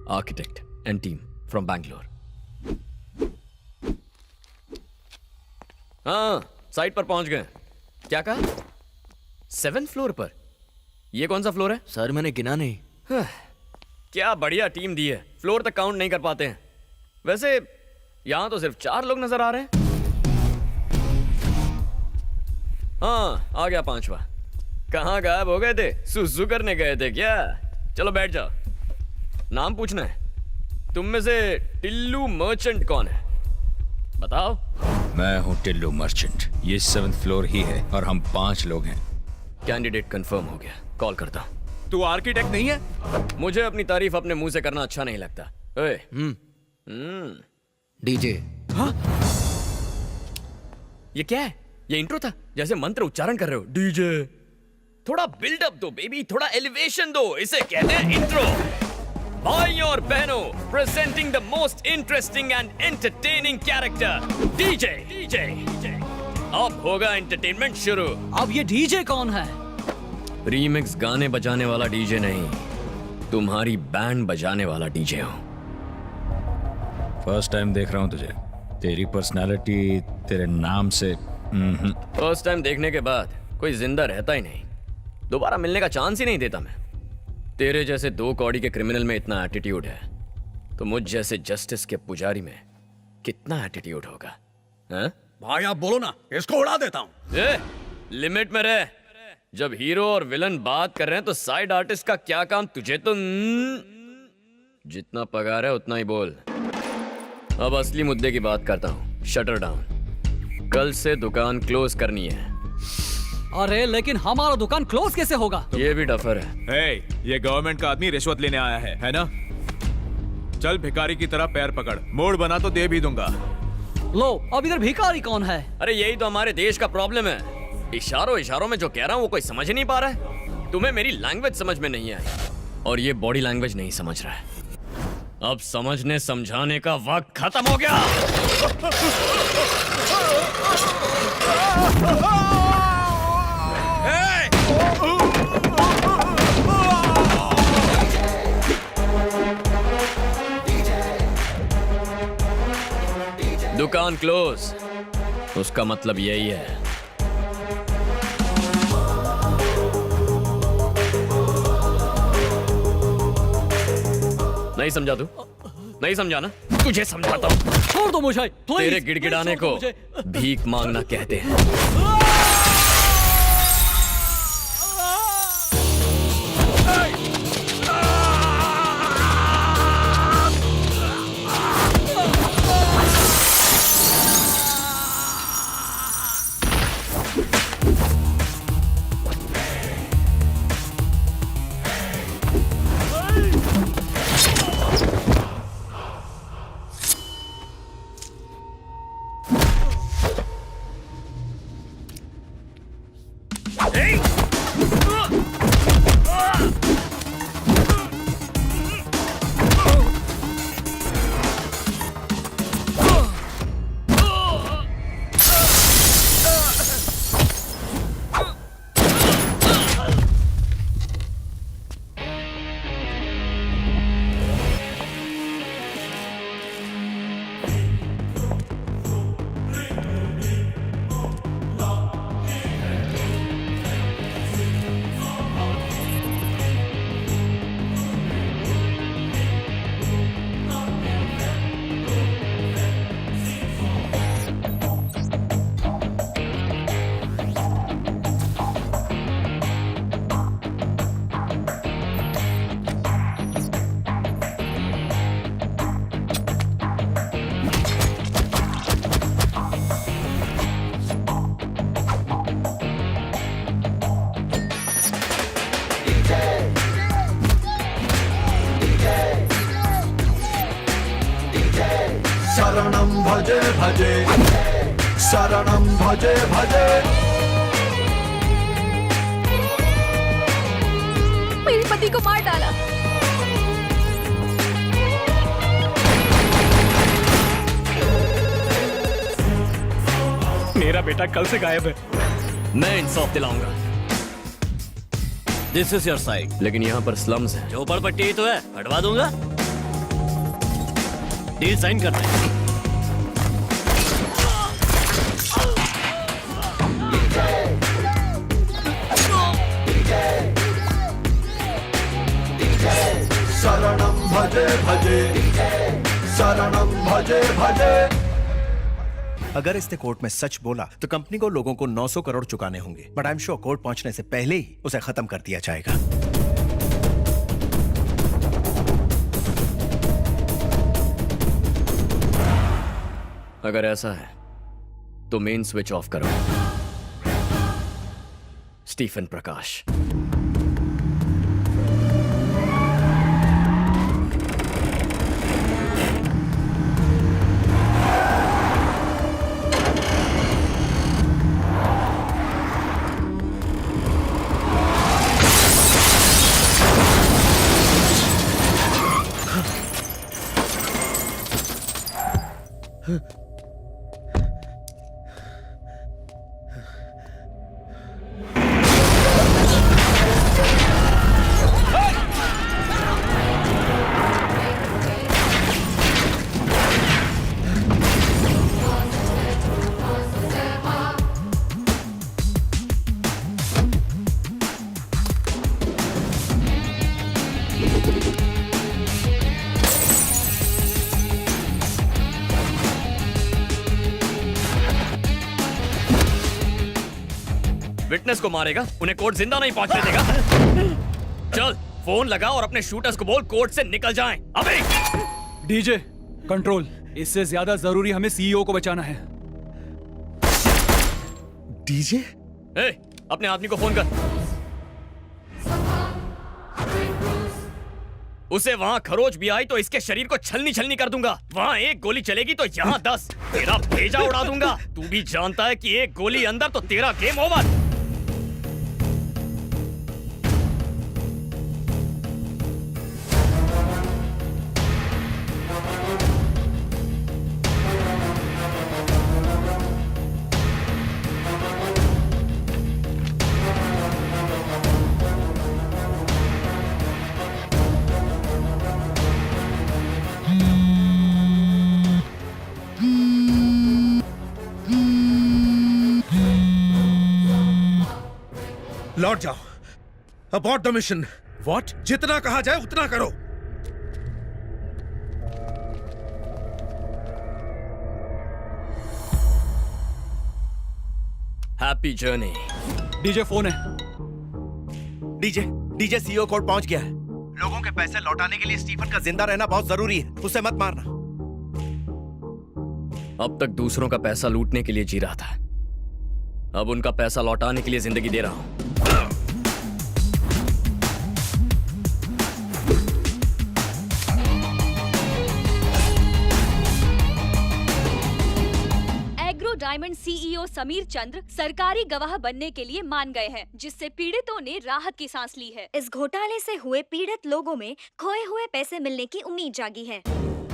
Architect and team from Bangalore. हाँ, site पर पहुंच गए। क्या कहा? 7th फ्लोर पर? ये कौन सा फ्लोर है? सर मैंने गिना नहीं। क्या बढ़िया टीम दी है, फ्लोर तक काउंट नहीं कर पाते हैं। वैसे यहां तो सिर्फ 4 लोग नजर आ रहे हैं। हाँ, आ गया 5वां। कहाँ गायब हो गए थे? सुसु करने गए थे क्या? चलो बैठ जाओ। नाम पूछना है। तुम में से टिल्लू मर्चेंट कौन है? बताओ। मैं हूँ टिल्लू मर्चेंट। ये 7th फ्लोर ही है और हम 5 लोग हैं। कैंडिडेट कंफर्म हो गया, कॉल करता हूँ। तू आर्किटेक्ट नहीं है? मुझे अपनी तारीफ अपने मुंह से करना अच्छा नहीं लगता। ओए, डीजे। हाँ? ये क्या है? ये इंट्रो था, जैसे मंत्र उच्चारण कर रहे हो। डीजे। थोड़ा बिल्डअप दो बेबी, थोड़ा एलिवेशन दो। इसे कहते हैं इंट्रो। भाइयों और बहनों, presenting the most interesting and entertaining character, DJ. DJ अब होगा एंटरटेनमेंट शुरू। अब ये डीजे कौन है? रीमिक्स गाने बजाने वाला डीजे नहीं, तुम्हारी बैंड बजाने वाला डीजे हूं। फर्स्ट टाइम देख रहा हूँ तुझे। तेरी पर्सनालिटी तेरे नाम से फर्स्ट टाइम देखने के बाद कोई जिंदा रहता ही नहीं, दोबारा मिलने का चांस ही नहीं देता मैं। तेरे जैसे 2 कौड़ी के क्रिमिनल में इतना एटीट्यूड है, तो मुझ जैसे जस्टिस के पुजारी में कितना एटीट्यूड होगा? हैं? भाई आप बोलो ना, इसको उड़ा देता हूँ। लिमिट में रह। जब हीरो और विलन बात कर रहे हैं तो साइड आर्टिस्ट का क्या काम? तुझे तो जितना पगार है उतना ही बोल। अब असली मुद्दे की बात करता हूँ। Shutter down. कल से दुकान क्लोज करनी है। अरे लेकिन हमारा दुकान क्लोज कैसे होगा? ये भी डफर है। ये गवर्नमेंट का आदमी रिश्वत लेने आया है ना? चल भिखारी की तरह पैर पकड़, मोड़ बना तो दे भी दूंगा। लो, अब इधर भिखारी कौन है? अरे यही तो हमारे देश का प्रॉब्लम है। इशारों में जो कह रहा हूँ वो कोई समझ ही नहीं पा रहा है। तुम्हें मेरी लैंग्वेज समझ में नहीं आई और ये बॉडी लैंग्वेज नहीं समझ रहा है। अब समझने समझाने का वक्त खत्म हो गया। दुकान क्लोज, उसका मतलब यही है। नहीं समझा तू? नहीं समझा ना? तुझे समझाता हूँ। छोड़ दो मुझे, प्लीज। तेरे गिड़गिड़ाने को भीख मांगना कहते हैं। शरणं भजे भजे शरणं भजे भजे। मेरे पति को मार डाला। मेरा बेटा कल से गायब है। मैं इंसाफ दिलाऊंगा। This is your side. लेकिन यहाँ पर स्लम्स है। झोपड़पट्टी तो है, हटवा दूंगा। डील साइन करते हैं। शरणं भजे भजे शरणं भजे भजे। अगर इसने कोर्ट में सच बोला तो कंपनी को लोगों को 900 करोड़ चुकाने होंगे, but I am sure court पहुंचने से पहले ही उसे खत्म कर दिया जाएगा। अगर ऐसा है तो मेन स्विच ऑफ करो। स्टीफन प्रकाश। विटनेस को मारेगा, उन्हें कोर्ट जिंदा नहीं पहुंचने देगा। चल फोन लगा और अपने शूटर्स को बोल कोर्ट से निकल जाएं। अभी डीजे कंट्रोल, इससे ज्यादा जरूरी हमें सीईओ को बचाना है। डीजे अपने आदमी को फोन कर। उसे वहां खरोच भी आई तो इसके शरीर को छलनी छलनी कर दूंगा। वहां एक गोली चलेगी तो यहाँ 10। तेरा भेजा उड़ा दूंगा। तू भी जानता है कि एक गोली अंदर तो तेरा गेम ओवर। लौट जाओ। Abort the mission. व्हाट? जितना कहा जाए उतना करो। Happy journey. डीजे फोन है। डीजे सीईओ कोर्ट पहुंच गया है। लोगों के पैसे लौटाने के लिए स्टीफन का जिंदा रहना बहुत जरूरी है, उसे मत मारना। अब तक दूसरों का पैसा लूटने के लिए जी रहा था, अब उनका पैसा लौटाने के लिए जिंदगी दे रहा हूं। डायमंड सीईओ समीर चंद्र सरकारी गवाह बनने के लिए मान गए हैं, जिससे पीड़ितों ने राहत की सांस ली है। इस घोटाले से हुए पीड़ित लोगों में खोए हुए पैसे मिलने की उम्मीद जागी है।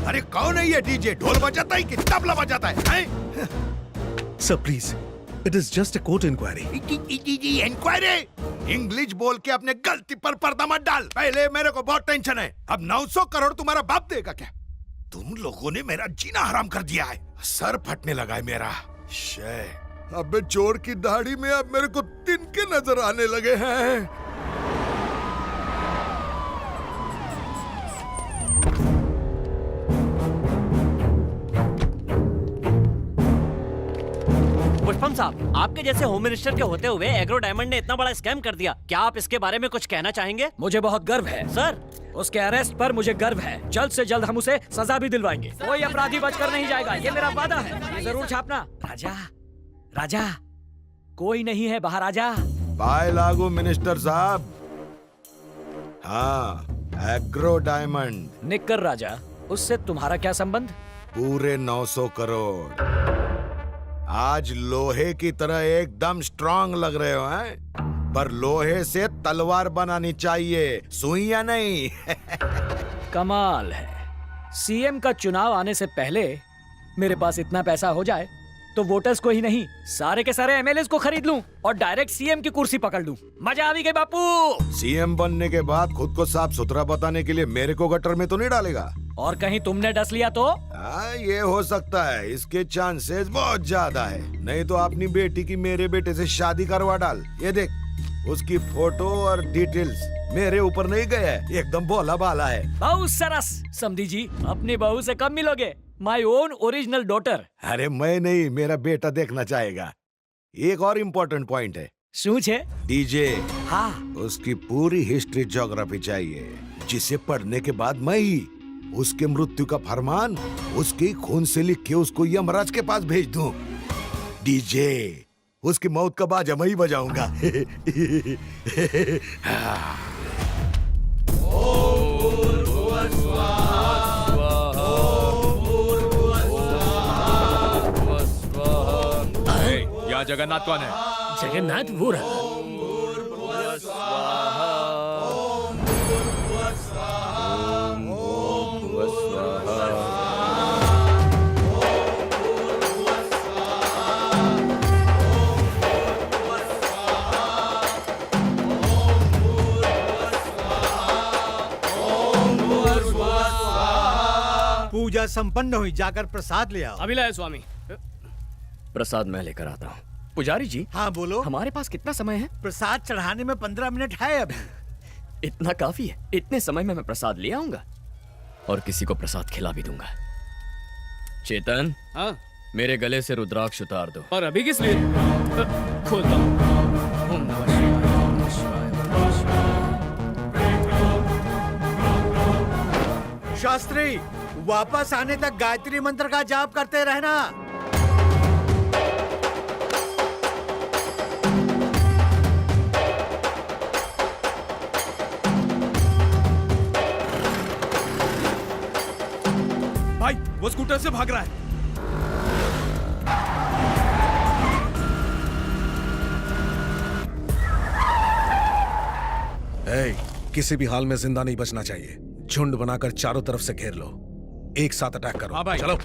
अरे कौन है ये डीजे? ढोल बजाता है कि तबला बजाता है? Sir please, it is just a court inquiry. Inquiry? English बोल के अपने गलती पर पर्दा मत डाल। पहले मेरे को बहुत टेंशन है, अब 900 करोड़ तुम्हारा बाप देगा क्या? तुम लोगों ने मेरा जीना हराम कर दिया है। सर फटने लगा है मेरा। अबे चोर की दाढ़ी में अब मेरे को तिनके नजर आने लगे हैं। पुष्पम साहब, आपके जैसे होम मिनिस्टर के होते हुए एग्रो डायमंड ने इतना बड़ा स्कैम कर दिया, क्या आप इसके बारे में कुछ कहना चाहेंगे? मुझे बहुत गर्व है सर। उसके अरेस्ट पर मुझे गर्व है। जल्द से जल्द हम उसे सजा भी दिलवाएंगे। कोई अपराधी बचकर नहीं जाएगा, ये मेरा वादा है। ये जरूर छापना। राजा, राजा, कोई नहीं है बाहर, आजा। बाय लागू मिनिस्टर साहब। हाँ, एग्रो डायमंड। निक्कर राजा, उससे तुम्हारा क्या संबंध? पूरे 900 करोड़। आज लोहे की तरह एकदम स्ट्रांग लग रहे हो हैं? पर लोहे से तलवार बनानी चाहिए, सुइयां नहीं। कमाल है। सीएम का चुनाव आने से पहले मेरे पास इतना पैसा हो जाए तो वोटर्स को ही नहीं सारे के सारे एमएलए को खरीद लूं और डायरेक्ट सीएम की कुर्सी पकड़ लूं। मजा आ गई बापू। सीएम बनने के बाद खुद को साफ सुथरा बताने के लिए मेरे को गटर में तो नहीं डालेगा? और कहीं तुमने डस लिया तो? ये हो सकता है, इसके चांसेस बहुत ज्यादा है। नहीं तो अपनी बेटी की मेरे बेटे से शादी करवा डाल। ये देख, उसकी फोटो और डिटेल्स मेरे ऊपर नहीं गए है, एकदम भोला भाला है। बहुत सरस। समधी जी, अपनी बहू से कब मिलोगे? My own original daughter. अरे मैं नहीं, मेरा बेटा देखना चाहेगा। एक और इम्पोर्टेंट पॉइंट है। શું છે? डीजे। हाँ। उसकी पूरी हिस्ट्री ज्योग्राफी चाहिए, जिसे पढ़ने के बाद मैं ही उसके मृत्यु का फरमान उसके खून से लिख के उसको यमराज के पास भेज दूं। डीजे, उसकी मौत का बाजा मैं ही बजाऊंगा। यहाँ जगन्नाथ कौन है? जगन्नाथ वो रहा। पूजा संपन्न हुई, जाकर प्रसाद ले आओ। अभी लाए स्वामी। प्रसाद मैं लेकर आता हूँ। पुजारी जी। हाँ बोलो। हमारे पास कितना समय है? प्रसाद चढ़ाने में 15 मिनट है अभी। इतना काफी है। इतने समय में मैं प्रसाद ले आऊंगा और किसी को प्रसाद खिला भी दूंगा। चेतन। हाँ? मेरे गले से रुद्राक्ष उतार दो। और अभी किस लिए? खोलता हूँ। ओम नमः शिवाय, ओम नमः शिवाय, ओम नमः शिवाय। शास्त्री, वापस आने तक गायत्री मंत्र का जाप करते रहना। भाई, वो स्कूटर से भाग रहा है। किसी भी हाल में जिंदा नहीं बचना चाहिए। झुंड बनाकर चारों तरफ से घेर लो, एक साथ अटैक करो। हाँ भाई। चलो।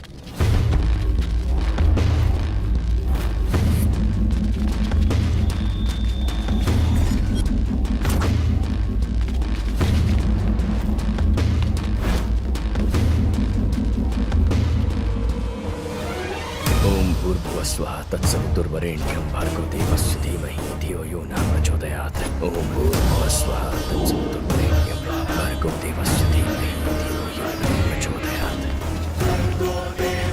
ओम भूर्भुवस्वः तत्सवितुर्वरेण्यं भर्गो देवस्य धीमहि धियो यो न प्रचोदयात्। ओम भूर्भुवस्वः तत्सवितुर्वरेण्यं भर्गो देवस्य धीमहि धियो यो न प्रचोदयात्। ओम भूर्भुवस्वः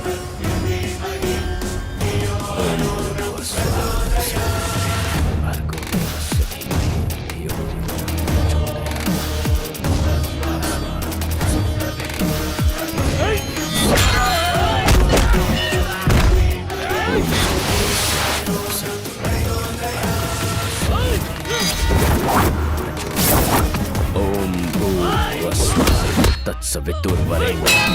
तत्सवितुर्वरेण्यं भर्गो देवस्य धीमहि धियो यो न तत्सवितुर्वरेण्यं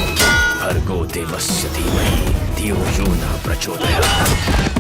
भर्गो देवस्य धीमहि धियो यो न प्रचोदयात्।